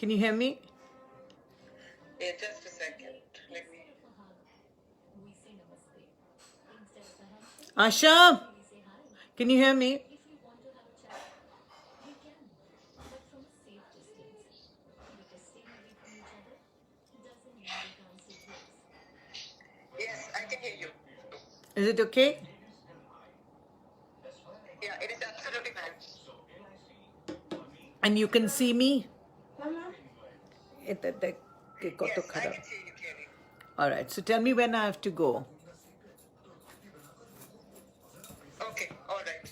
Can you hear me? Yeah, just a second. Let me. Asha, can you hear me? Yes, I can hear you. Is it okay? Yeah, it is absolutely fine. And you can see me? Yes, I can see you clearly. All right, so tell me when I have to go. Okay, all right.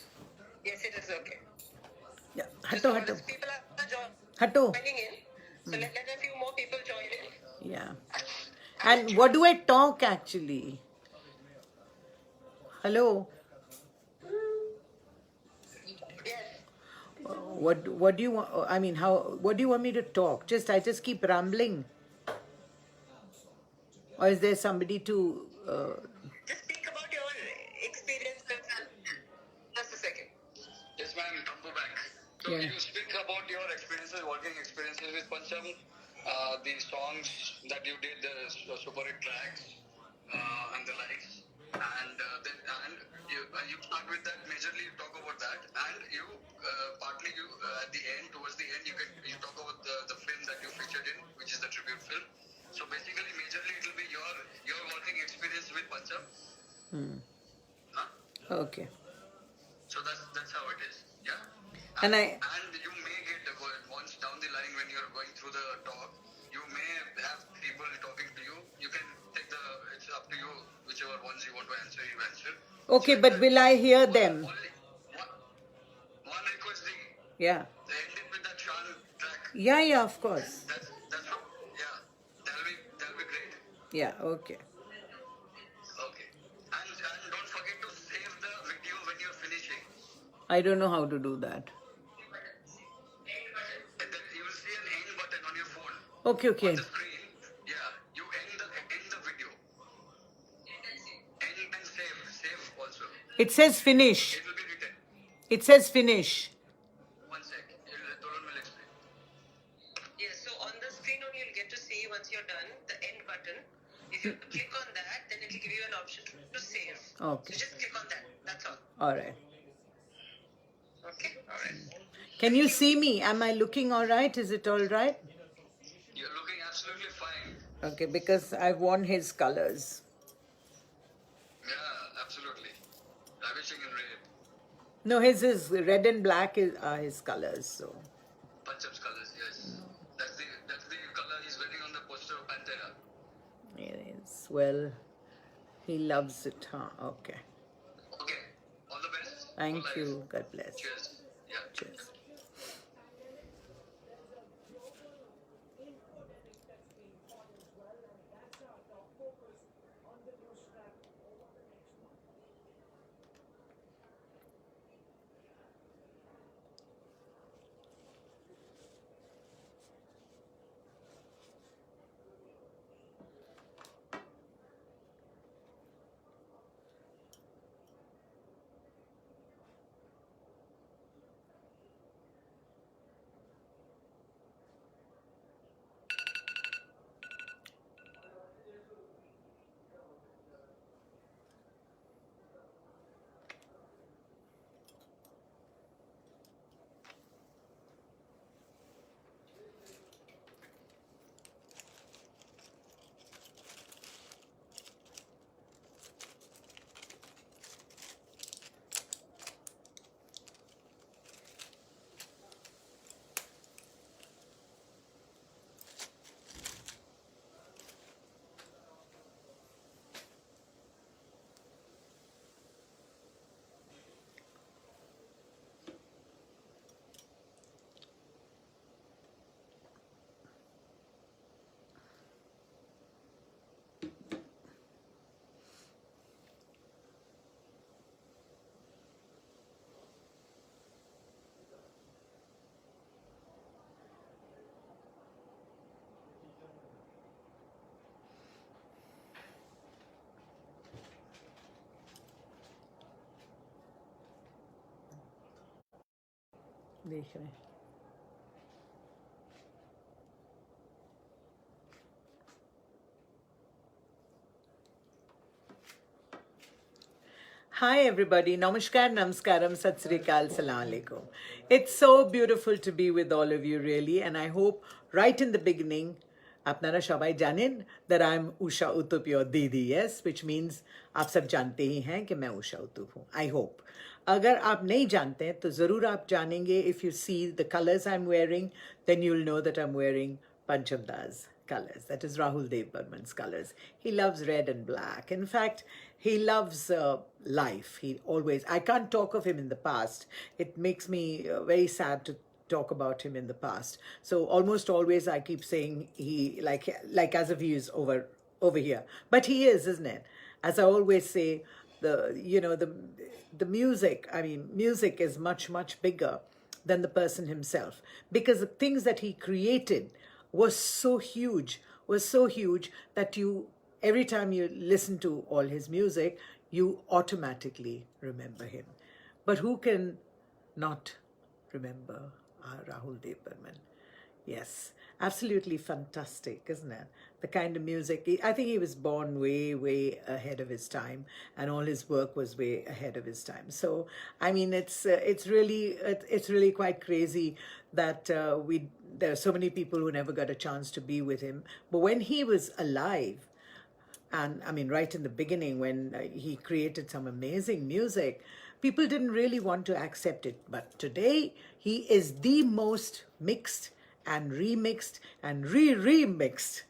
Yes, it is okay. Yeah, Just hatto, hold hatto. it. People are Hatto. joining in. So let a few more people join in. Yeah. I'll And let you what know. do I talk actually? Hello? Yes. What do you want? I mean, what do you want me to talk? I just keep rambling? Or is there somebody to... Just speak about your experiences and just a second. Yes, ma'am, come back. So Yeah. you speak about your experiences, working experiences with Pancham, the songs that you did, the super hit tracks, and the likes, and then you start with that. Majorly, you talk about that, and you partly at the end, towards the end, you talk about the film that you featured in, which is the tribute film. So basically, majorly, it will be your working experience with Pancham. Huh? Okay. So that's how it is. Yeah. And And you may get once down the line when you're going through the talk, you may have people talking to you. You can take it's up to you, whichever ones you want to answer, you answer. Okay, but will I hear them? Only one request thing. Yeah. They end it with that Shan track. Yeah, of course. That's what, yeah. That'll be great. Yeah, okay. Okay. And don't forget to save the video when you're finishing. I don't know how to do that. And then you will see an end button on your phone. Okay. On the screen. Yeah. You end the video. End and save also. It says finish. It will be written. It says finish. One sec. Dolan will explain. Yes, so on the screen only you'll get to see once you're done the end button. If you click on that, then it will give you an option to save. Okay. So just click on that. That's all. All right. Okay? All right. Can you see me? Am I looking all right? Is it all right? You're looking absolutely fine. Okay, because I've worn his colors. Yeah, absolutely. Ravishing in red. No, his is red and black are his colors. So Pancham's colors, yes. That's the color he's wearing on the poster of Pantera. it is. Well, he loves it, huh? Okay. Okay. All the best. Thank you. God bless. Cheers. Yeah. Cheers. देख रहे हैं Hi everybody, Namaskar, Namaskaram, Sat Sri Akal, Salam Alaikum. It's so beautiful to be with all of you really, and I hope right in the beginning, apnara shabai janen that I'm Usha Uthup, your Didi, yes, which means आप सब जानते ही हैं कि मैं उषा उतुप हूँ. I hope. अगर आप नहीं जानते हैं तो ज़रूर आप जानेंगे. If you see the colors I'm wearing, then you'll know that I'm wearing Pancham Da's colors. That is Rahul Dev Burman's colors. He loves red and black. In fact, he loves life. He always, I can't talk of him in the past. It makes me very sad to talk about him in the past. So almost always I keep saying he, like as if he is over here. But he is, isn't it? As I always say, the music, I mean, music is much bigger than the person himself, because the things that he created was so huge that every time you listen to all his music, you automatically remember him. But who can not remember Rahul Dev Burman? Yes, absolutely fantastic, isn't it? The kind of music. I think he was born way ahead of his time, and all his work was way ahead of his time. So, I mean, it's really quite crazy that there are so many people who never got a chance to be with him. But when he was alive, and I mean, right in the beginning, when he created some amazing music, people didn't really want to accept it. But today, he is the most mixed and remixed and remixed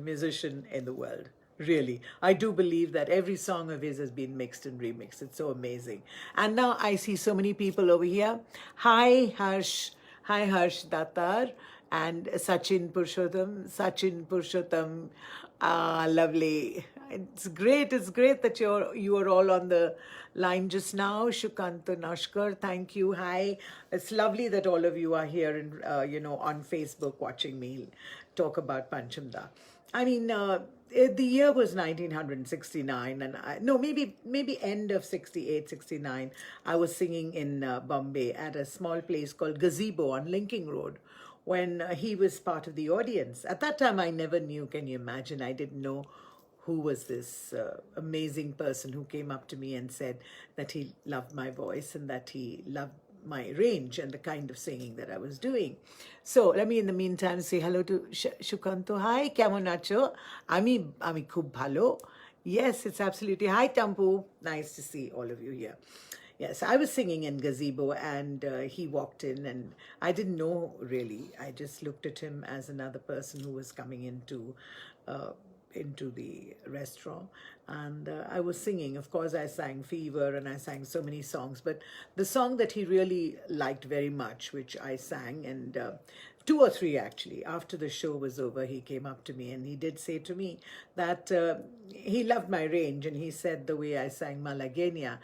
musician in the world. Really, I do believe that every song of his has been mixed and remixed. It's so amazing. And now I see so many people over here. Hi Harsh Datar and Sachin Purushottam. Lovely. It's great that you are all on the line just now. Shukanta Nashkar, thank you. Hi. It's lovely that all of you are here and on Facebook watching me talk about Pancham Da. I mean, the year was 1969, and maybe end of 68, 69. I was singing in Bombay at a small place called Gazebo on Linking Road, when he was part of the audience. At that time, I never knew, can you imagine? I didn't know who was this amazing person who came up to me and said that he loved my voice and that he loved my range and the kind of singing that I was doing. So let me in the meantime say hello to Shukanto. Hi, kemon acho? Ami khub bhalo. Yes, it's absolutely. Hi, Tampu. Nice to see all of you here. Yes, I was singing in Gazebo, and he walked in, and I didn't know really. I just looked at him as another person who was coming into the restaurant, and I was singing. Of course, I sang Fever and I sang so many songs, but the song that he really liked very much, which I sang, and two or three actually, after the show was over, he came up to me and he did say to me that he loved my range, and he said the way I sang Malagenia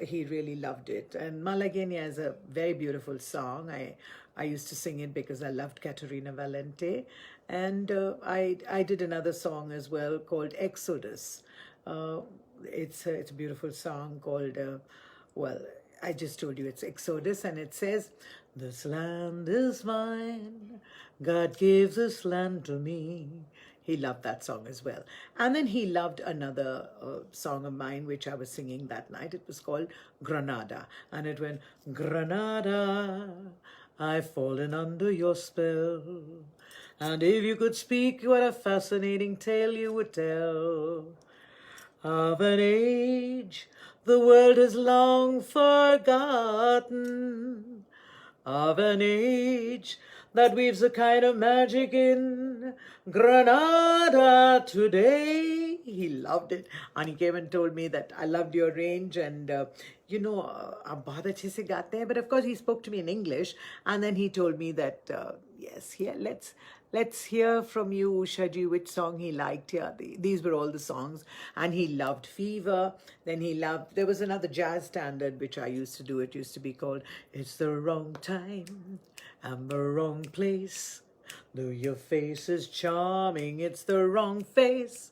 he really loved it. And Malagenia is a very beautiful song. I used to sing it because I loved Caterina Valente. And I did another song as well called Exodus. It's a beautiful song called, I just told you it's Exodus, and it says, "This land is mine, God gave this land to me." He loved that song as well. And then he loved another song of mine, which I was singing that night. It was called Granada. And it went, "Granada, I've fallen under your spell. And if you could speak, what a fascinating tale you would tell. Of an age the world has long forgotten. Of an age that weaves a kind of magic in Granada today." He loved it, and he came and told me that I loved your range, and आप बहुत अच्छे से गाते हैं. But of course he spoke to me in English, and then he told me that yes, here let's hear from you, Usha ji, which song he liked. Yeah, these were all the songs, and he loved Fever. Then there was another jazz standard which I used to do. It used to be called "It's the Wrong Time and the Wrong Place. Though your face is charming, it's the wrong face.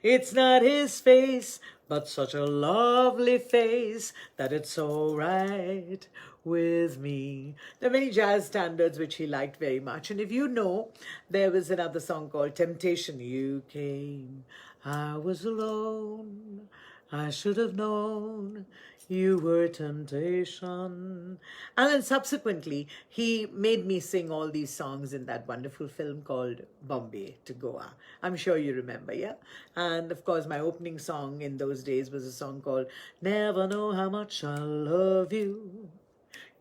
It's not his face, but such a lovely face that it's all right with me." There are many jazz standards which he liked very much. And if you know, there was another song called Temptation. "You came, I was alone, I should have known you were temptation. And then subsequently, he made me sing all these songs in that wonderful film called Bombay to Goa. I'm sure you remember, yeah? And of course, my opening song in those days was a song called Never Know How Much I Love You.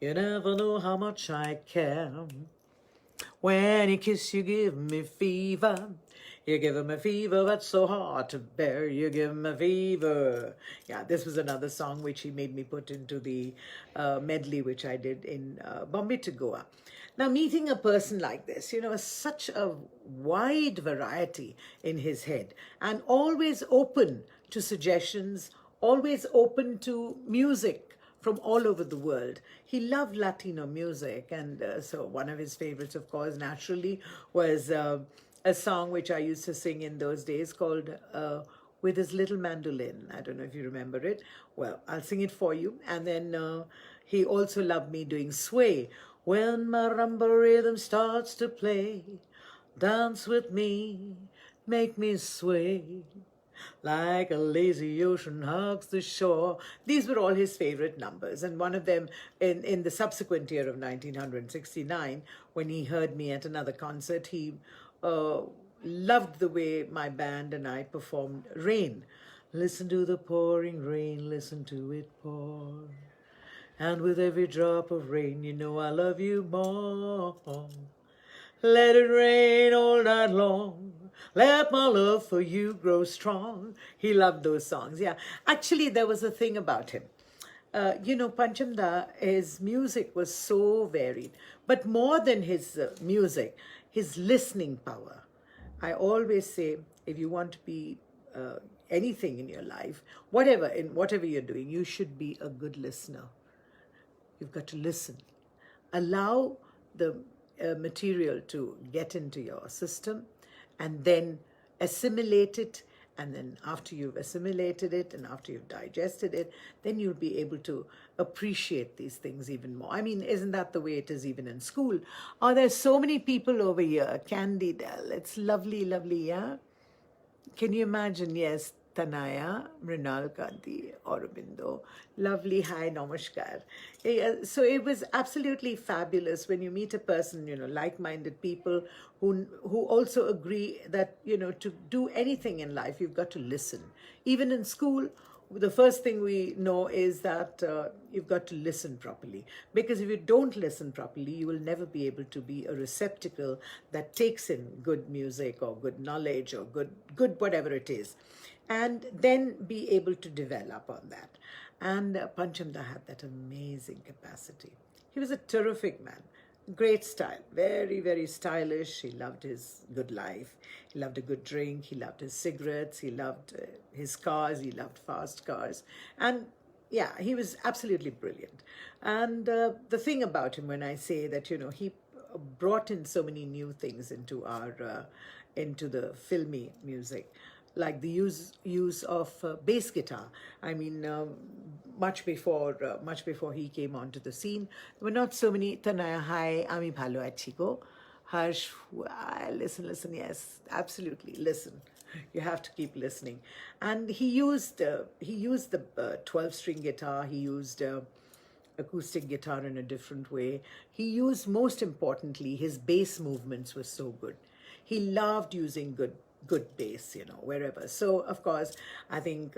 You never know how much I care. When you kiss, you give me fever. You give me fever that's so hard to bear. You give me fever. Yeah, this was another song which he made me put into the medley which I did in Bombay to Goa. Now, meeting a person like this, such a wide variety in his head and always open to suggestions, always open to music from all over the world. He loved Latino music, and so one of his favorites, of course, naturally, was a song which I used to sing in those days called With His Little Mandolin. I don't know if you remember it. Well, I'll sing it for you. And then he also loved me doing Sway. When marimba rhythm starts to play, dance with me, make me sway. Like a lazy ocean hugs the shore. These were all his favorite numbers. And one of them in the subsequent year of 1969, when he heard me at another concert, he loved the way my band and I performed Rain. Listen to the pouring rain, listen to it pour. And with every drop of rain, you know I love you more. Let it rain all night long. Let my love for you grow strong. He loved those songs. Yeah. Actually, there was a thing about him. Pancham Da, his music was so varied. But more than his music, his listening power. I always say, if you want to be anything in your life, whatever you're doing, you should be a good listener. You've got to listen. Allow the material to get into your system and then assimilate it. And then after you've assimilated it and after you've digested it, then you'll be able to appreciate these things even more. I mean, isn't that the way it is even in school? Oh, there's so many people over here. Candy Dell. It's lovely, lovely, yeah? Can you imagine? Yes, Tanaya, Mrinal Kanti, Aurobindo. Lovely, hi, namaskar. So it was absolutely fabulous when you meet a person, like-minded people who also agree that, to do anything in life, you've got to listen. Even in school, the first thing we know is that you've got to listen properly. Because if you don't listen properly, you will never be able to be a receptacle that takes in good music or good knowledge or good whatever it is. And then be able to develop on that. And Pancham Da had that amazing capacity. He was a terrific man. Great style, very, very stylish. He loved his good life. He loved a good drink. He loved his cigarettes. He loved his cars. He loved fast cars. And yeah, he was absolutely brilliant. And the thing about him, when I say that, he brought in so many new things into into the filmy music, like the use of bass guitar. I mean, much before he came onto the scene, there were not so many. Tanaya, hi, ami bhalo achi ko. Harsh, listen, yes, absolutely, listen. You have to keep listening. And he used the 12-string guitar. He used acoustic guitar in a different way. He used, most importantly, his bass movements were so good. He loved using good bass, wherever. So, of course, I think,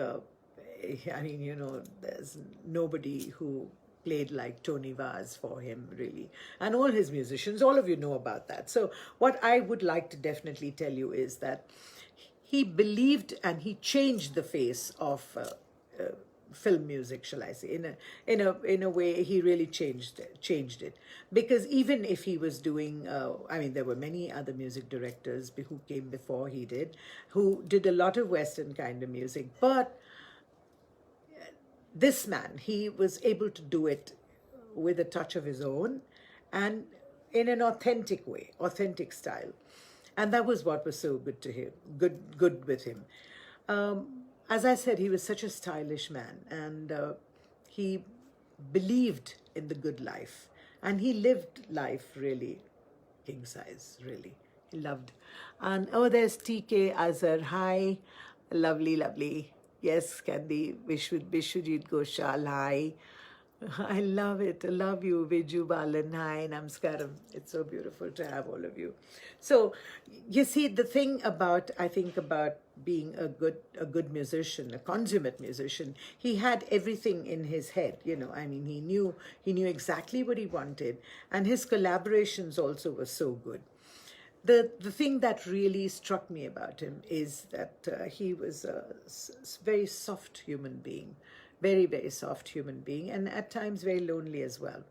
there's nobody who played like Tony Vaz for him, really. And all his musicians, all of you know about that. So what I would like to definitely tell you is that he believed and he changed the face of film music, shall I say. In a way, he really changed it. Because even if he was doing, there were many other music directors who came before he did, who did a lot of Western kind of music. But this man, he was able to do it with a touch of his own and in an authentic way, authentic style. And that was what was so good to him, good with him. As I said, he was such a stylish man, and he believed in the good life, and he lived life really king size, really. He loved. And oh, there's TK Azhar. Hi, lovely, lovely. Yes, Candy, Vishwajit Ghoshal, hi. I love it. I love you, Viju Balan. Hi, Namaskaram. It's so beautiful to have all of you. So, you see, the thing about I think about being a good musician, a consummate musician, he had everything in his head. I mean, he knew exactly what he wanted, and his collaborations also were so good. The thing that really struck me about him is that he was a very soft human being, very very soft human being, and at times very lonely as well.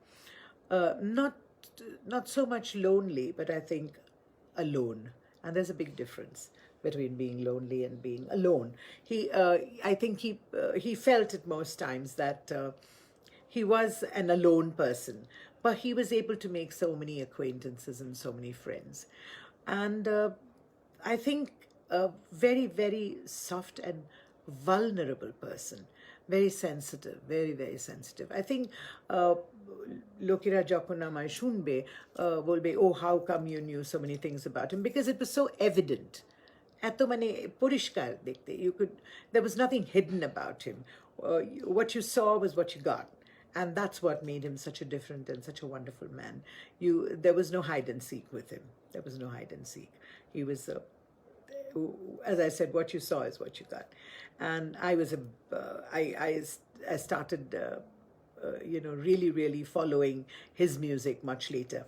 Not so much lonely, but I think alone, and there's a big difference between being lonely and being alone. I think he felt at most times that. He was an alone person, but he was able to make so many acquaintances and so many friends. And I think a very, very soft and vulnerable person, very sensitive, very, very sensitive. I think Lokira Jakunamai Shunbe will be, oh, how come you knew so many things about him? Because it was so evident. এত মানে পরিষ্কার দেখতে, there was nothing hidden about him. What you saw was what you got, and that's what made him such a different and such a wonderful man. There was no hide and seek with him. There was no hide and seek. He was as I said, what you saw is what you got. And I started really, really following his music much later.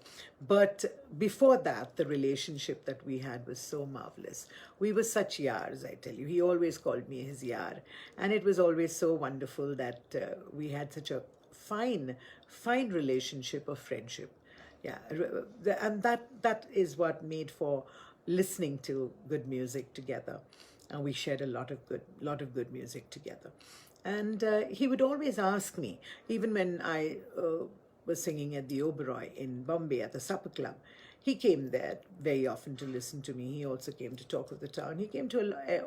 But before that, the relationship that we had was so marvelous. We were such yars, I tell you. He always called me his yar. And it was always so wonderful that we had such a fine, fine relationship of friendship. Yeah, and that is what made for listening to good music together. And we shared a lot of good music together. And he would always ask me, even when I was singing at the Oberoi in Bombay at the Supper Club, he came there very often to listen to me. He also came to talk of the town. He came to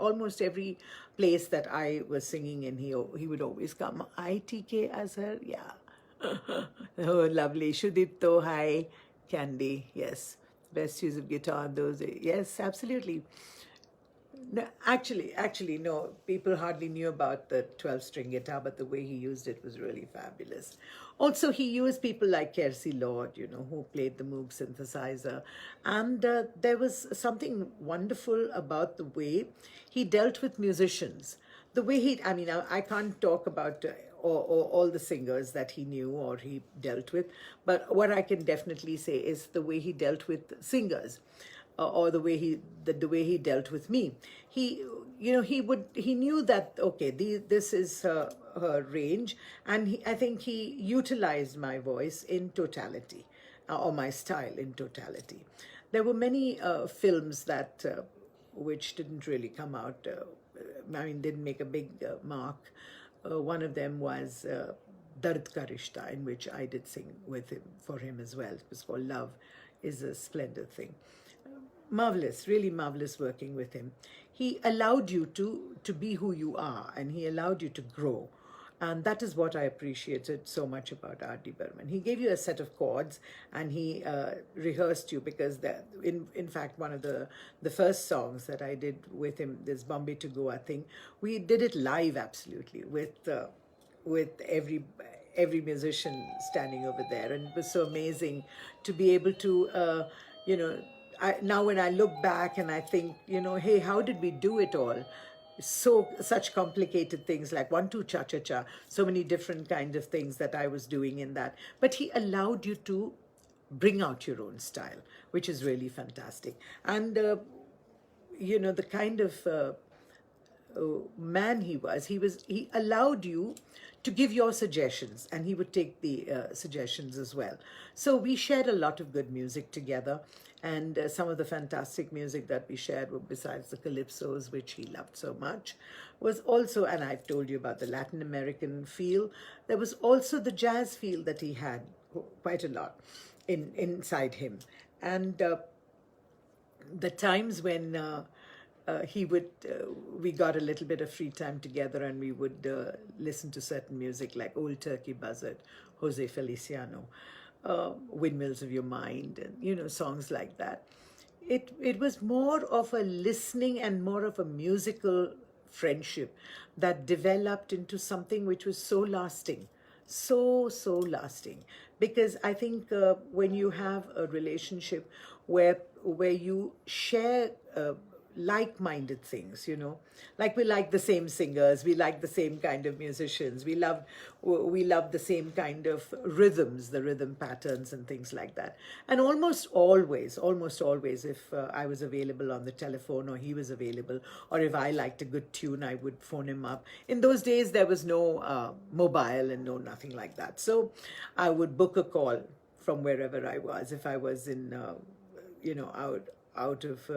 almost every place that I was singing in. He would always come. ITK Azhar, yeah. Oh, lovely. Shudipto, hi. Candy, yes. Best use of guitar in those days. Yes, absolutely. No, actually, no. People hardly knew about the 12-string guitar, but the way he used it was really fabulous. Also, he used people like Kiersey Lord, who played the Moog synthesizer. And there was something wonderful about the way he dealt with musicians. The way I can't talk about all the singers that he knew or he dealt with, but what I can definitely say is the way he dealt with singers. Or the way he dealt with me. He knew that, okay, this is her range, and I think he utilized my voice in totality, or my style in totality. There were many films that which didn't really come out. Didn't make a big mark. One of them was Dard Ka Rishta, in which I did sing with him for him as well. It was called Love is a Splendid Thing. Marvelous, really marvelous working with him. He allowed you to be who you are, and he allowed you to grow. And that is what I appreciated so much about RD Burman. He gave you a set of chords, and he rehearsed you, because in fact, one of the first songs that I did with him, this Bombay to Goa thing, we did it live absolutely with every musician standing over there, and it was so amazing to be able to now when I look back and I think, hey, how did we do it all? Such complicated things like 1-2 cha-cha-cha, so many different kinds of things that I was doing in that. But he allowed you to bring out your own style, which is really fantastic. And, the kind of man he allowed you to give your suggestions, and he would take the suggestions as well. So we shared a lot of good music together, and some of the fantastic music that we shared were, besides the calypsos, which he loved so much, was also, and I've told you about the Latin American feel, there was also the jazz feel that he had quite a lot inside him. And the times when we got a little bit of free time together, and we would listen to certain music like Old Turkey Buzzard, Jose Feliciano, Windmills of Your Mind, and songs like that. It was more of a listening and more of a musical friendship that developed into something which was so lasting, so lasting. Because I think when you have a relationship where you share like-minded things, you know, like we like the same singers, we like the same kind of musicians, we love the same kind of rhythms, the rhythm patterns and things like that. And almost always, if I was available on the telephone or he was available, or if I liked a good tune, I would phone him up. In those days there was no mobile and no nothing like that, so I would book a call from wherever I was. If I was in out of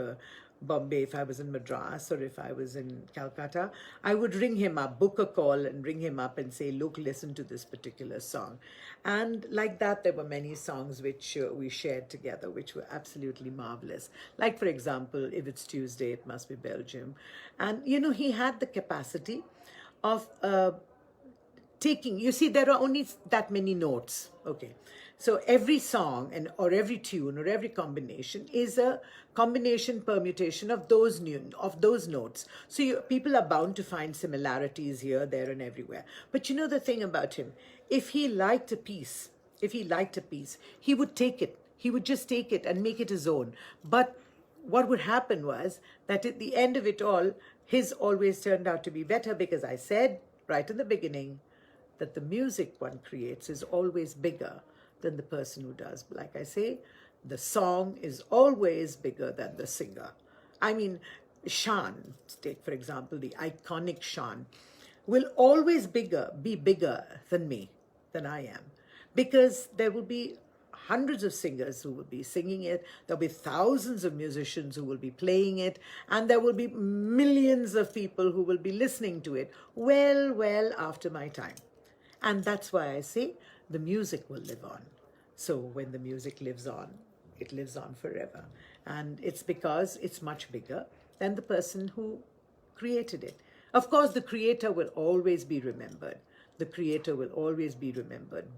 Bombay, if I was in Madras, or if I was in Calcutta, I would ring him up, book a call and ring him up and say, look, listen to this particular song. And like that, there were many songs which we shared together, which were absolutely marvelous. Like, for example, If It's Tuesday, It Must Be Belgium. And, you know, he had the capacity of taking, you see, there are only that many notes, okay? So every song or every tune or every combination is a combination permutation of those notes. So people are bound to find similarities here, there, and everywhere. But you know the thing about him, if he liked a piece, he would take it. He would just take it and make it his own. But what would happen was that at the end of it all, his always turned out to be better, because I said right in the beginning that the music one creates is always bigger than the person who does. Like I say, the song is always bigger than the singer. I mean, Shan, take for example, the iconic Shan, will always be bigger than me, than I am. Because there will be hundreds of singers who will be singing it, there'll be thousands of musicians who will be playing it, and there will be millions of people who will be listening to it well after my time. And that's why I say the music will live on. So when the music lives on, it lives on forever. And it's because it's much bigger than the person who created it. Of course, the creator will always be remembered.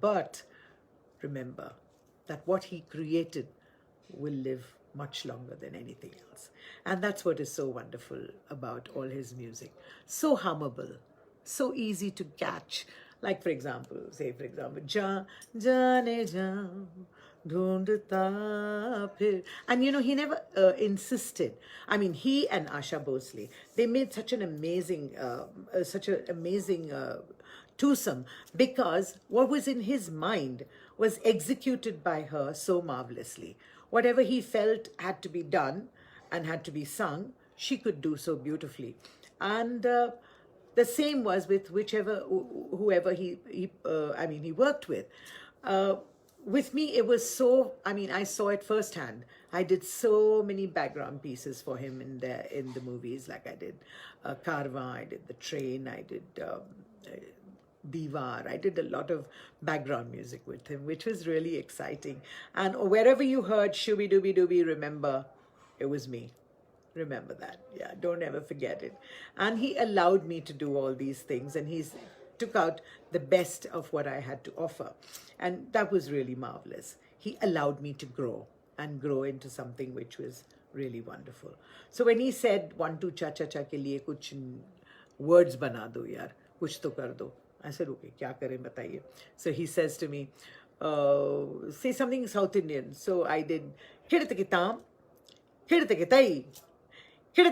But remember that what he created will live much longer than anything else. And that's what is so wonderful about all his music. So hummable, so easy to catch. Like, for example, Ja, Jane Ja, Dhundta Phir. And you know, he never insisted. I mean, he and Asha Bhosle, they made such an amazing twosome, because what was in his mind was executed by her so marvelously. Whatever he felt had to be done and had to be sung, she could do so beautifully. And the same was with whoever he worked with. With me, it was so, I mean, I saw it firsthand. I did so many background pieces for him in the movies, like I did Karwa, I did The Train, I did Diwar. I did a lot of background music with him, which was really exciting. And wherever you heard Shooby Dooby Dooby, remember, it was me. Remember that. Yeah, don't ever forget it. And he allowed me to do all these things, and he's took out the best of what I had to offer. And that was really marvelous. He allowed me to grow into something which was really wonderful. So when he said, 1 2 cha cha cha ke liye kuch words bana do yaar, kuch to kar do. I said, okay, kya kare bataiye. So he says to me, say something South Indian. So I did, khidte tam, khidte tai. He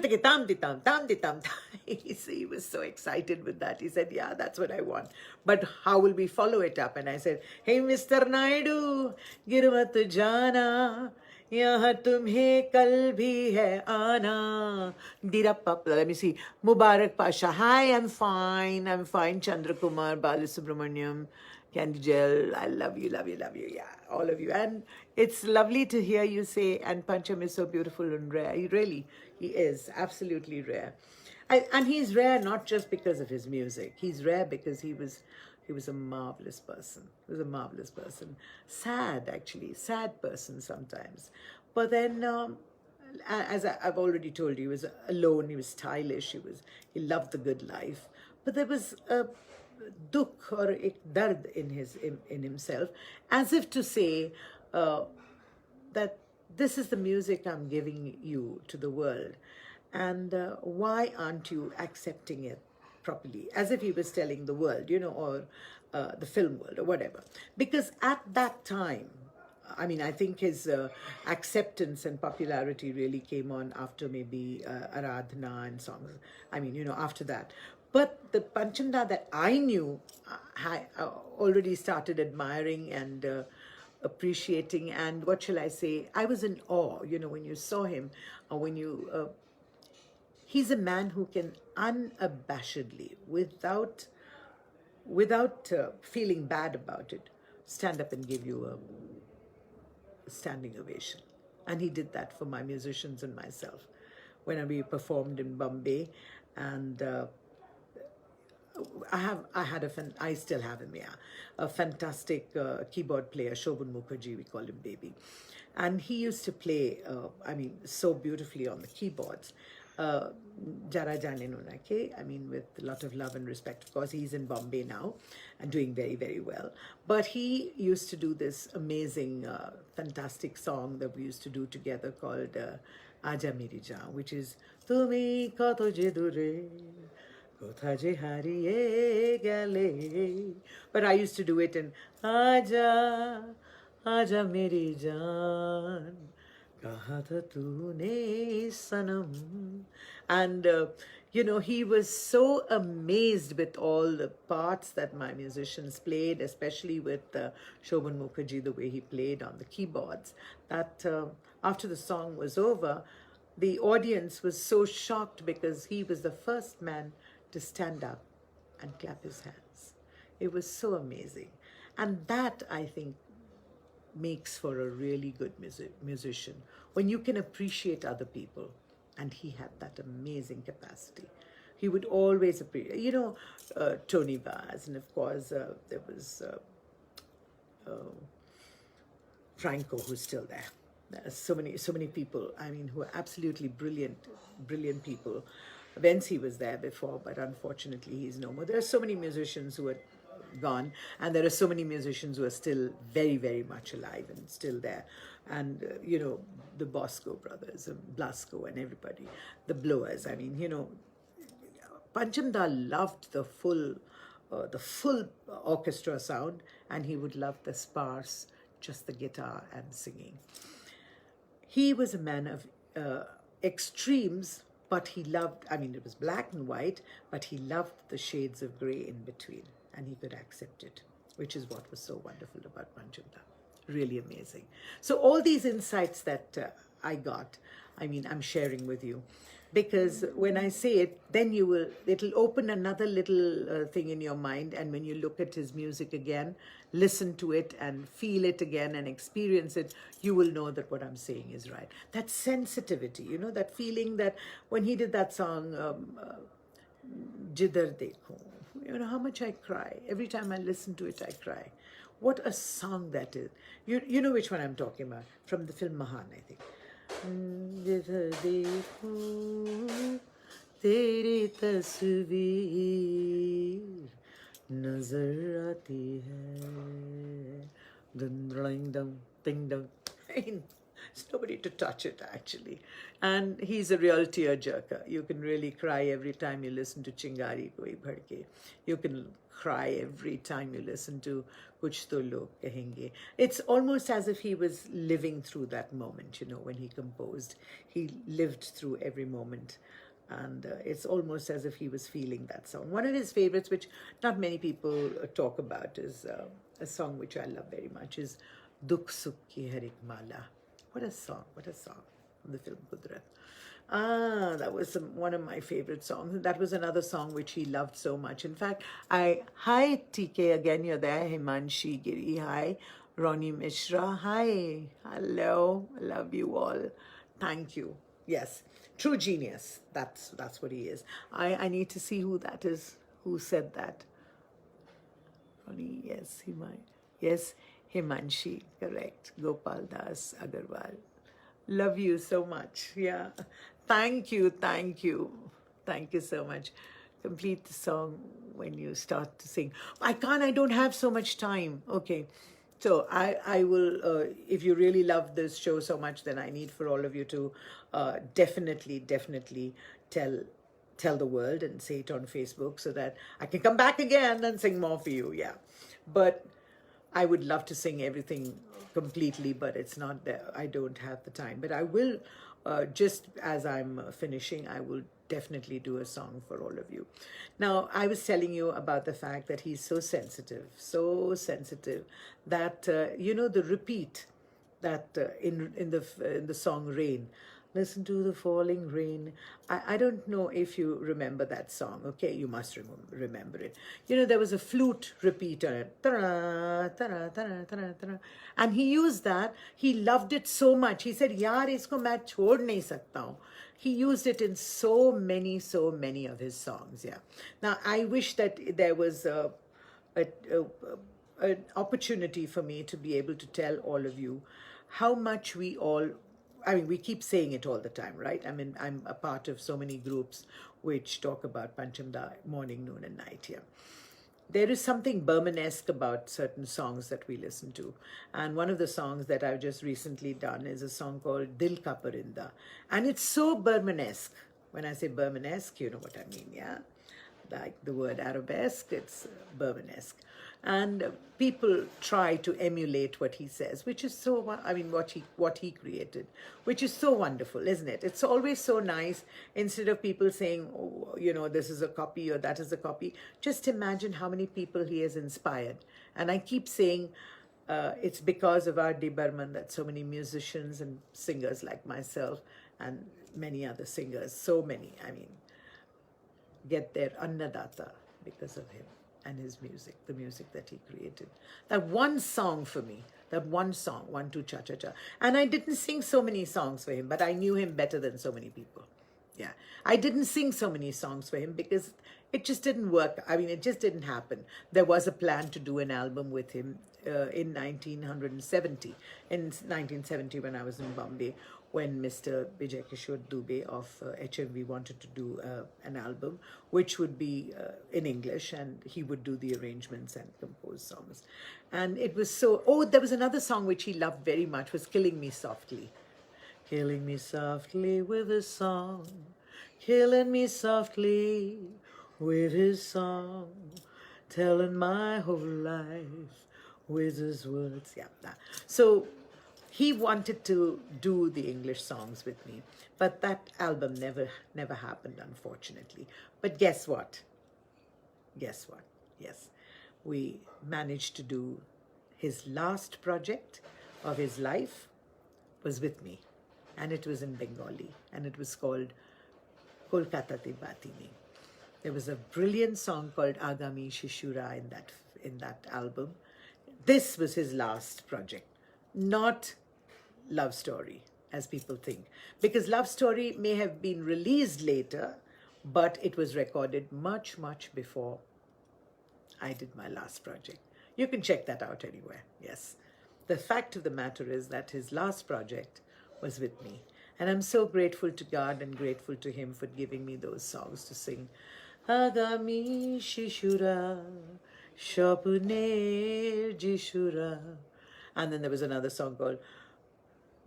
was so excited with that. He said, yeah, that's what I want. But how will we follow it up? And I said, hey, Mr. Naidu, girmat jana, yahan tumhe kal bhi hai aana. Let me see. Mubarak Pasha. Hi, I'm fine. Chandra Kumar, Balasubramaniam, Candy Gel. I love you. Yeah, all of you. And it's lovely to hear you say, and Pancham is so beautiful and rare. He is absolutely rare. And he's rare not just because of his music. He's rare because he was a marvelous person. He was a marvelous person. Sad, actually. Sad person sometimes. But then, as I've already told you, he was alone. He was stylish. He loved the good life. But there was a dukh or ek dard in himself, as if to say that this is the music I'm giving you to the world. And why aren't you accepting it properly? As if he was telling the world, or the film world or whatever. Because at that time, I mean, I think his acceptance and popularity really came on after maybe Aradhana and songs. I mean, after that. But the Panchanda that I knew, I already started admiring and appreciating. And what shall I say? I was in awe, when you saw him, or when you he's a man who can unabashedly, without feeling bad about it, stand up and give you a standing ovation. And he did that for my musicians and myself when we performed in Bombay. And I still have him, yeah, a fantastic keyboard player, Shobhan Mukherjee, we call him Baby. And he used to play, so beautifully on the keyboards. Jara Jane Nunake, with a lot of love and respect. Of course, he's in Bombay now and doing very, very well. But he used to do this amazing, fantastic song that we used to do together called Aja Meri Jaan, which is Tumi Koto Je Dure. But I used to do it in Aja, Aja Meri Jaan, Kaha tha tune sanam. And he was so amazed with all the parts that my musicians played, especially with Shobhan Mukherjee, the way he played on the keyboards, that after the song was over, the audience was so shocked because he was the first man to stand up and clap his hands. It was so amazing. And that, I think, makes for a really good musician, when you can appreciate other people. And he had that amazing capacity. He would always appreciate, Tony Vaz, and of course there was Franco, who's still there. There are so many people, who are absolutely brilliant people. Vensi was there before, but unfortunately he's no more. There are so many musicians who are gone, and there are so many musicians who are still very, very much alive and still there. And the Bosco brothers, and Blasco, and everybody, the Blowers. Panchamda loved the full orchestra sound, and he would love the sparse, just the guitar and singing. He was a man of extremes, but he loved, it was black and white, but he loved the shades of grey in between, and he could accept it, which is what was so wonderful about Panchamda. Really amazing. So all these insights that I got, I'm sharing with you, because when I say it, then it'll open another little thing in your mind, and when you look at his music again, listen to it and feel it again and experience it, you will know that what I'm saying is right. That sensitivity, that feeling that when he did that song, Jidhar Dekho, how much I cry. Every time I listen to it, I cry. What a song that is. You know which one I'm talking about, from the film Mahan, I think. जिधर देखूं तेरी तस्वीर नजर आती है ding dong ding dong. There's nobody to touch it, actually. And he's a real tearjerker. You can really cry every time you listen to Chingari Koi Bhadke. You can cry every time you listen to Kuch To Log Kahenge. It's almost as if he was living through that moment, when he composed. He lived through every moment. And it's almost as if he was feeling that song. One of his favorites, which not many people talk about, is a song which I love very much, is Dukh Sukh Ki Har Ek Mala. What a song from the film Kudrat. That was one of my favorite songs. That was another song which he loved so much. In fact, hi TK, again you're there. Himanshi Giri, hi. Ronnie Mishra, hi. Hello, I love you all. Thank you. Yes, true genius. That's what he is. I need to see who that is, who said that. Ronnie, yes, he might. Yes, Himanshi, correct. Gopal Das Agarwal. Love you so much. Yeah. Thank you. Thank you so much. Complete the song when you start to sing. I don't have so much time. Okay. So I will, if you really love this show so much, then I need for all of you to definitely tell the world and say it on Facebook so that I can come back again and sing more for you. Yeah, but I would love to sing everything completely, but it's not there. I don't have the time. But I will, just as I'm finishing, I will definitely do a song for all of you. Now, I was telling you about the fact that he's so sensitive that, the repeat that in the song Rain. Listen to the falling rain. I don't know if you remember that song. Okay, you must remember it. There was a flute repeater, ta-ra, ta-ra, ta-ra, ta-ra, ta-ra. And he used that. He loved it so much. He said, "Yaar, isko main chhod nahi sakta hu." He used it in so many of his songs. Yeah. Now I wish that there was a, an opportunity for me to be able to tell all of you how much we all, I mean, we keep saying it all the time, right? I mean, I'm a part of so many groups which talk about Pancham morning, noon, and night here. There is something Burman-esque about certain songs that we listen to. And one of the songs that I've just recently done is a song called Dil Ka Parinda. And it's so Burman-esque. When I say Burman-esque, you know what I mean, yeah? Like the word Arabesque, it's Burman-esque. And people try to emulate what he says, which is so, I mean, what he created, which is so wonderful, isn't it? It's always so nice. Instead of people saying, oh, this is a copy or that is a copy, just imagine how many people he has inspired. And I keep saying, it's because of RD Burman that so many musicians and singers like myself and many other singers, so many, I mean, get their annadata because of him and his music, the music that he created. That one song for me, that one song, 1 2 cha cha cha. And I didn't sing so many songs for him, but I knew him better than so many people. Yeah, I didn't sing so many songs for him because it just didn't work. I mean, it just didn't happen. There was a plan to do an album with him in 1970. In 1970, when I was in Bombay, when Mr. Vijay Kishore Dubey of HMV wanted to do an album, which would be in English, and he would do the arrangements and compose songs. And it was so, there was another song which he loved very much, was Killing Me Softly. Killing me softly with a song, killing me softly with his song, telling my whole life with his words. Yeah. So he wanted to do the English songs with me, but that album never happened, unfortunately. But guess what? Yes, we managed to do his last project of his life was with me. And it was in Bengali, and it was called Kolkata Te Batini. There was a brilliant song called Agami Shishura in that album. This was his last project, not Love Story, as people think. Because Love Story may have been released later, but it was recorded much before I did my last project. You can check that out anywhere, yes. The fact of the matter is that his last project was with me. And I'm so grateful to God and grateful to him for giving me those songs to sing. Agami Shishura, Shapune Jishura. And then there was another song called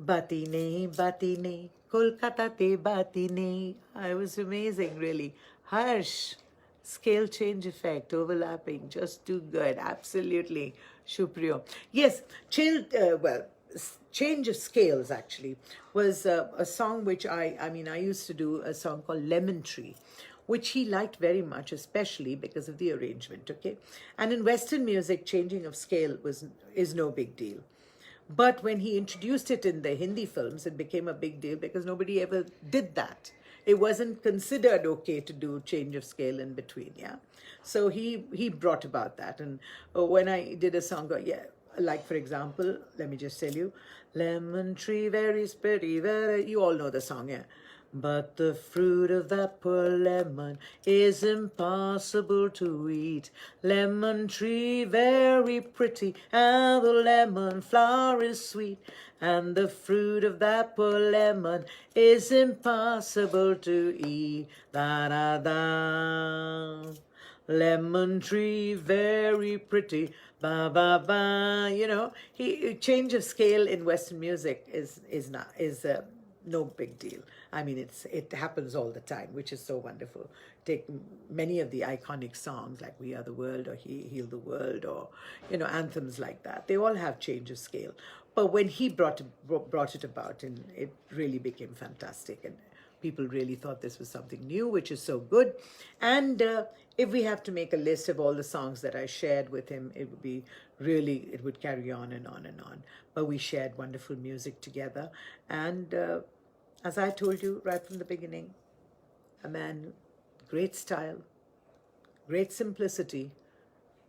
Batine, Batine, Kolkata Te Batine. I was amazing, really. Harsh, scale change effect, overlapping, just too good. Absolutely. Shupriyo. Yes, Change of Scales actually was a song which I used to do a song called Lemon Tree, which he liked very much, especially because of the arrangement, okay? And in Western music, changing of scale is no big deal. But when he introduced it in the Hindi films, it became a big deal because nobody ever did that. It wasn't considered okay to do change of scale in between, yeah? So he brought about that. And when I did a song, like for example, let me just tell you, lemon tree, very pretty, very, you all know the song, yeah? But the fruit of that poor lemon is impossible to eat. Lemon tree, very pretty, and the lemon flower is sweet. And the fruit of that poor lemon is impossible to eat. Da da da, lemon tree, very pretty, ba ba ba. You know, change of scale in Western music is no big deal. I mean, it happens all the time, which is so wonderful. Take many of the iconic songs like "We Are the World" or "Heal the World" or anthems like that. They all have change of scale, but when he brought it about, and it really became fantastic, and people really thought this was something new, which is so good. And if we have to make a list of all the songs that I shared with him, it would carry on and on and on. But we shared wonderful music together. And as I told you right from the beginning, a man, great style, great simplicity,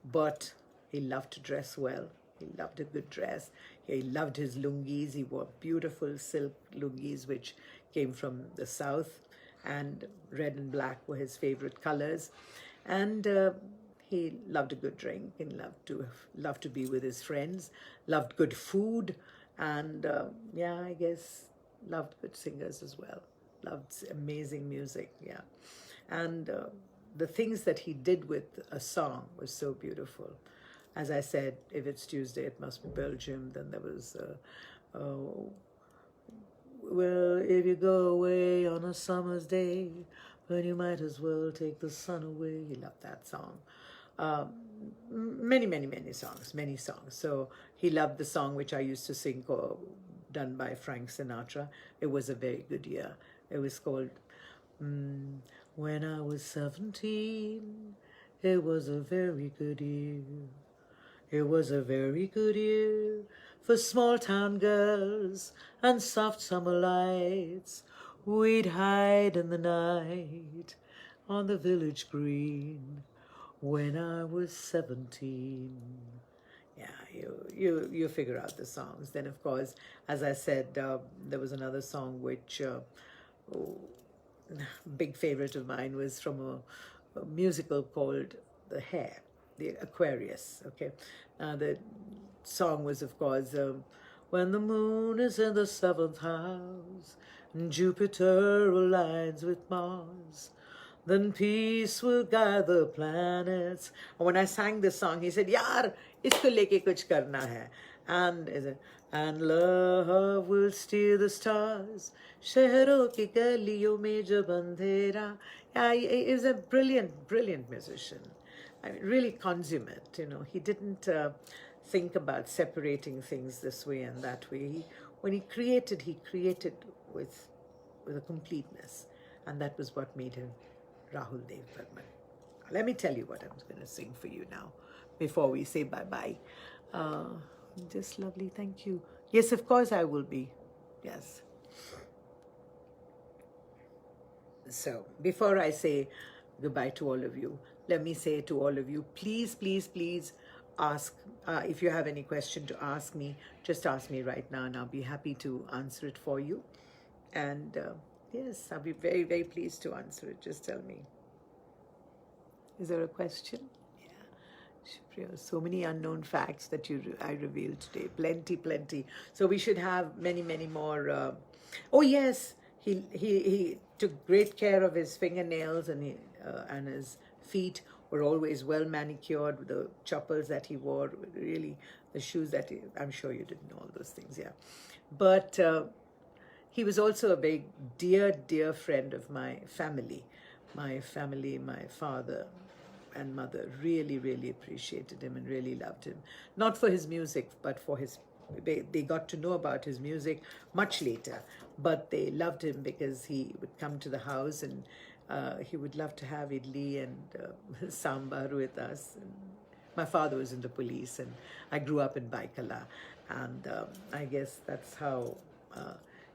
but he loved to dress well. He loved a good dress. He loved his lungis. He wore beautiful silk lungis, which came from the south, and red and black were his favorite colors. And he loved a good drink and loved to be with his friends. Loved good food, and yeah, I guess loved good singers as well. Loved amazing music, yeah. And the things that he did with a song was so beautiful. As I said, if it's Tuesday, it must be Belgium. Then there was, well, if you go away on a summer's day, then you might as well take the sun away. He loved that song. Many songs, many songs. So he loved the song which I used to sing, done by Frank Sinatra. It was a very good year. It was called When I Was 17. It was a very good year. It was a very good year for small town girls and soft summer lights. We'd hide in the night on the village green when I was 17. Yeah, you figure out the songs. Then, of course, as I said, there was another song which, big favorite of mine, was from a musical called The Hair, the Aquarius. Okay, the song was, of course, when the moon is in the 7th house and Jupiter aligns with Mars, then peace will guide the planets. And when I sang this song, he said, "Yaar, isko leke kuch karna hai." And love will steer the stars, shehron ki galiyon mein jab andhera. Yeah, he is a brilliant musician. I mean, really consummate. He didn't think about separating things this way and that way. When he created with a completeness, and that was what made him Rahul Dev Burman. Let me tell you what I'm going to sing for you now, before we say bye-bye. Just lovely, thank you. Yes, of course I will be. Yes. So, before I say goodbye to all of you, let me say to all of you, please, please, please ask, if you have any question to ask me, just ask me right now and I'll be happy to answer it for you. And yes, I'll be very, very pleased to answer it. Just tell me. Is there a question? Yeah. So many unknown facts that I revealed today. Plenty. So we should have many more. Oh yes, he took great care of his fingernails, and his feet were always well manicured. The choppers that he wore, really, the shoes that I'm sure you didn't know all those things, yeah. But he was also a very dear friend of my family. My father and mother really appreciated him and really loved him. Not for his music, but for they got to know about his music much later, but they loved him because he would come to the house and he would love to have idli and sambar with us. And my father was in the police, and I grew up in Baikala, and I guess that's how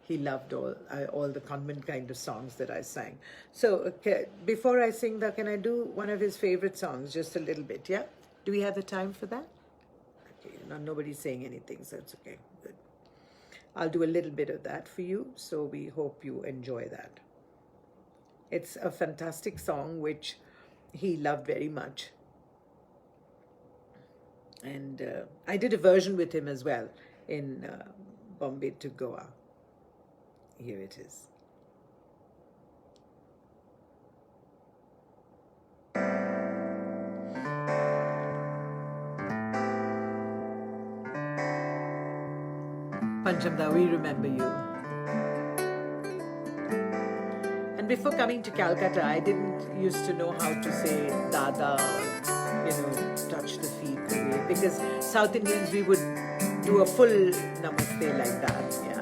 he loved all the convent kind of songs that I sang. So okay, before I sing that, can I do one of his favorite songs, just a little bit, yeah? Do we have the time for that? Okay, nobody's saying anything, so it's okay, good. I'll do a little bit of that for you, so we hope you enjoy that. It's a fantastic song which he loved very much. And I did a version with him as well in Bombay to Goa. Here it is. Panchamda, we remember you. And before coming to Calcutta, I didn't used to know how to say Dada, touch the feet the way. Because South Indians, we would do a full namaste like that. Yeah.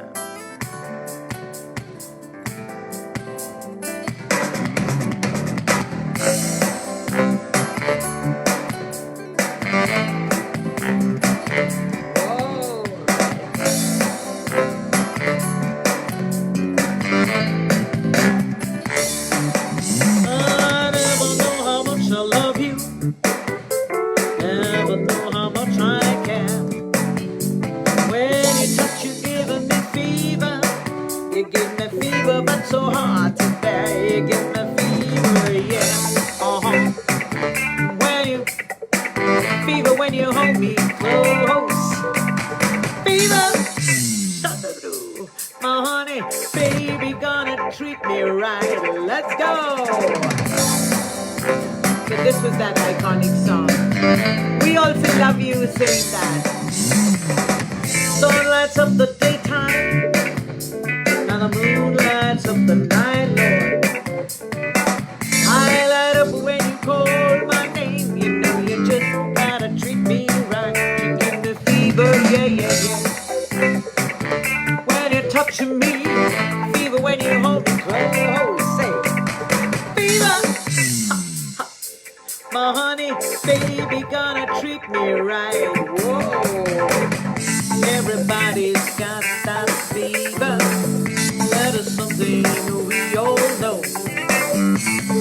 This was that iconic song. We also love you saying that. Sun lights up the daytime and the moon lights up the night, Lord. I light up when you call my name. You know you just gotta treat me right. You give me fever, yeah, yeah, yeah. When you're touching me, fever when you hold me close, say fever. My honey, baby, gonna treat me right. Whoa, everybody's got that fever. That is something we all know.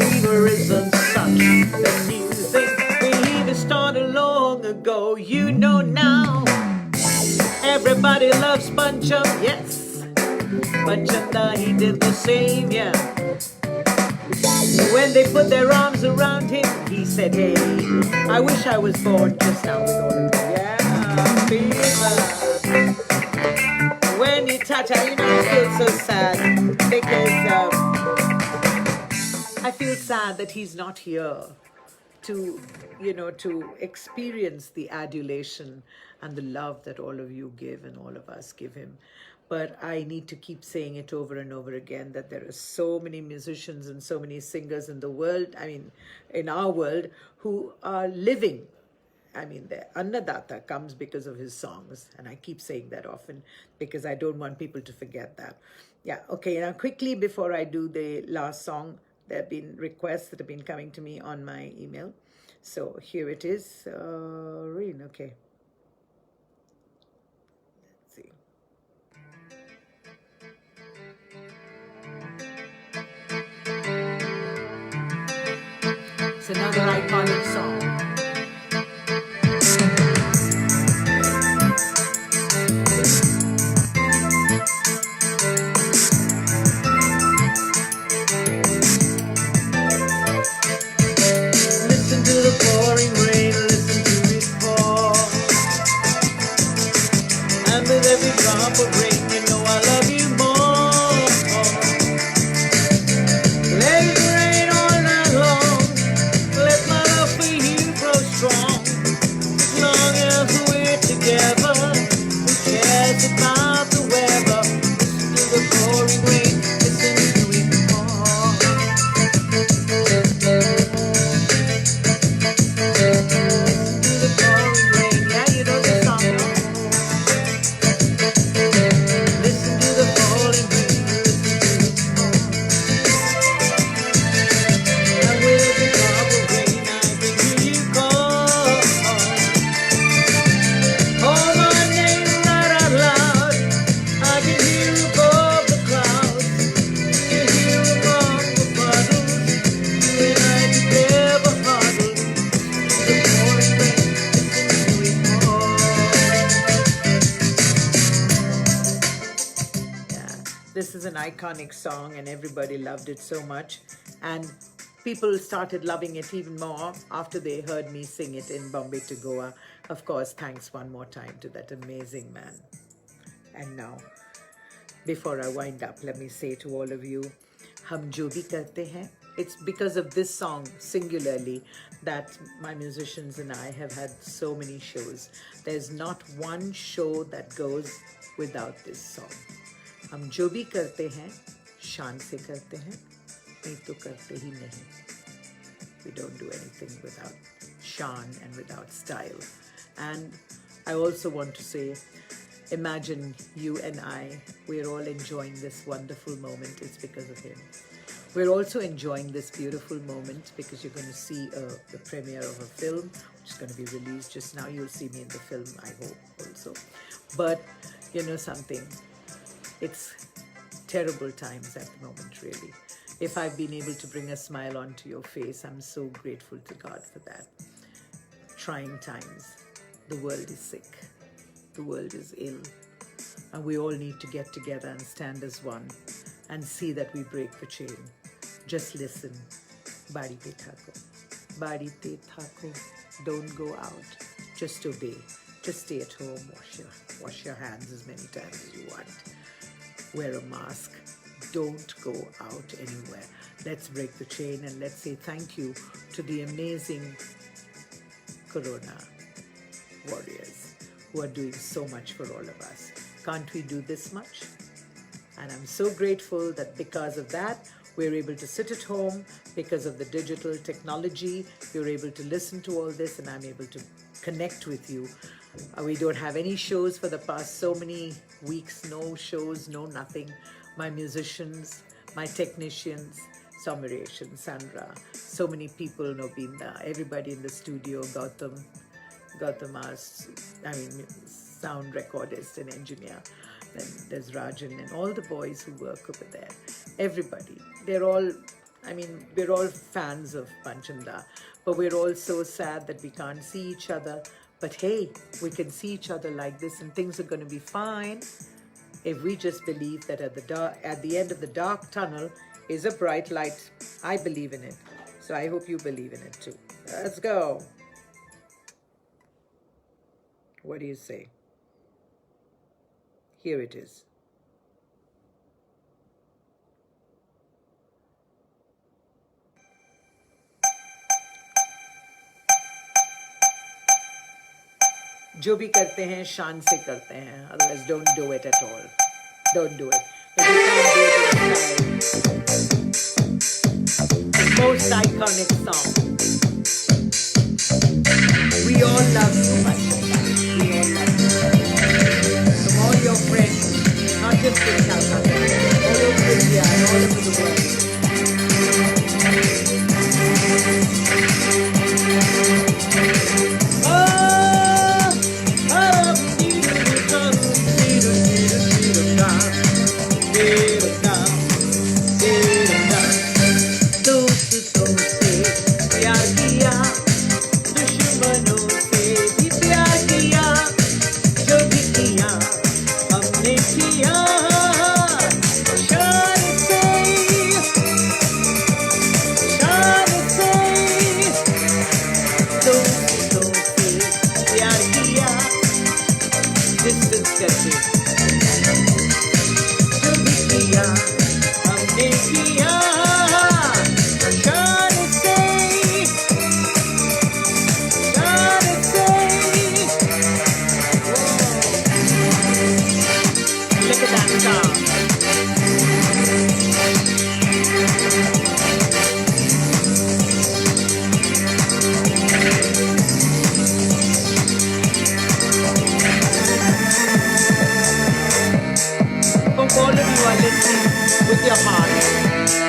Fever isn't such a new thing. We started long ago, you know now. Everybody loves Pancham, yes. Pancham, he did the same, yeah. When they put their arms around him, he said, hey, I wish I was born just now with all of you. Yeah, fever. When you touch her, I feel so sad. Because I feel sad that he's not here to, to experience the adulation and the love that all of you give and all of us give him. But I need to keep saying it over and over again that there are so many musicians and so many singers in the world, in our world, who are living. The Annadatta comes because of his songs. And I keep saying that often because I don't want people to forget that. Yeah, okay, now quickly before I do the last song, there have been requests that have been coming to me on my email. So here it is. Reen, okay. It's another iconic song. Listen to the pouring rain, listen to it fall. And with every drop of rain, you know I love you more. Let it rain all night long. Let my love for you grow strong. As long as we're together, who cares about the weather? Listen to the pouring rain, listen to it fall. Listen to the pouring rain, yeah, you know the song. Listen to the falling rain, listen to it fall. And with every drop of rain, I can hear you call. Call my name right out loud. I can hear above the clouds. You hear among the puddles. You and I together huddled. The pouring rain, listen to it fall. Yeah, this is an iconic song and everybody loved it so much. And people started loving it even more after they heard me sing it in Bombay to Goa. Of course, thanks one more time to that amazing man. And now, before I wind up, let me say to all of you, Hum Jo Bhi Karte Hain. It's because of this song singularly that my musicians and I have had so many shows. There's not one show that goes without this song. हम जो भी करते हैं शान से करते हैं, नहीं तो करते ही नहीं. We don't do anything without shan and without style. And I also want to say, imagine you and I, we're all enjoying this wonderful moment. It's because of him. We're also enjoying this beautiful moment because you're going to see the premiere of a film which is going to be released just now. You'll see me in the film, I hope, also. But you know something, it's terrible times at the moment, really. If I've been able to bring a smile onto your face, I'm so grateful to God for that. Trying times. The world is sick. The world is ill. And we all need to get together and stand as one and see that we break the chain. Just listen. Badi te thako. Badi te thako. Don't go out. Just obey. Just stay at home. Wash your hands as many times as you want. Wear a mask. Don't go out anywhere. Let's break the chain and let's say thank you to the amazing Corona warriors who are doing so much for all of us. Can't we do this much? And I'm so grateful that because of that, we're able to sit at home. Because of the digital technology, you're able to listen to all this and I'm able to connect with you. We don't have any shows for the past so many weeks, no shows, no nothing. My musicians, my technicians, Someration, Sandra, so many people, Nobinda, everybody in the studio, Gautam, sound recordist and engineer. Then there's Rajan and all the boys who work over there. Everybody, they're all, we're all fans of Pancham, but we're all so sad that we can't see each other. But hey, we can see each other like this and things are going to be fine if we just believe that at the end of the dark tunnel is a bright light. I believe in it. So I hope you believe in it too. Let's go. What do you say? Here it is. जो भी करते हैं शान से करते हैं. Otherwise, don't do it at all. Don't do it. If you can't do it, the most iconic song. We all love you, Pancham. We all love you. From all your friends, not just in Calcutta, all over India and all over the world. All of you are listening with your heart.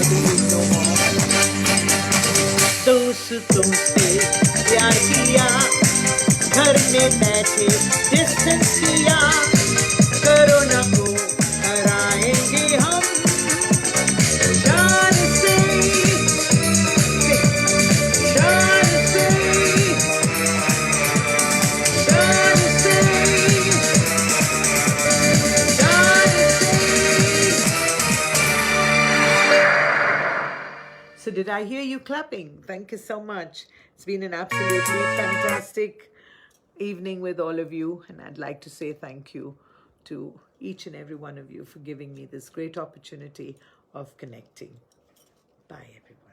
believe no more. दोस्तों से प्यार किया, घर में बैठे distance किया, corona को हराएंगे हम शान से, शान से, शान से, शान से. So did I hear you clapping? Thank you so much. It's been an absolutely fantastic evening with all of you, and I'd like to say thank you to each and every one of you for giving me this great opportunity of connecting. Bye, everyone.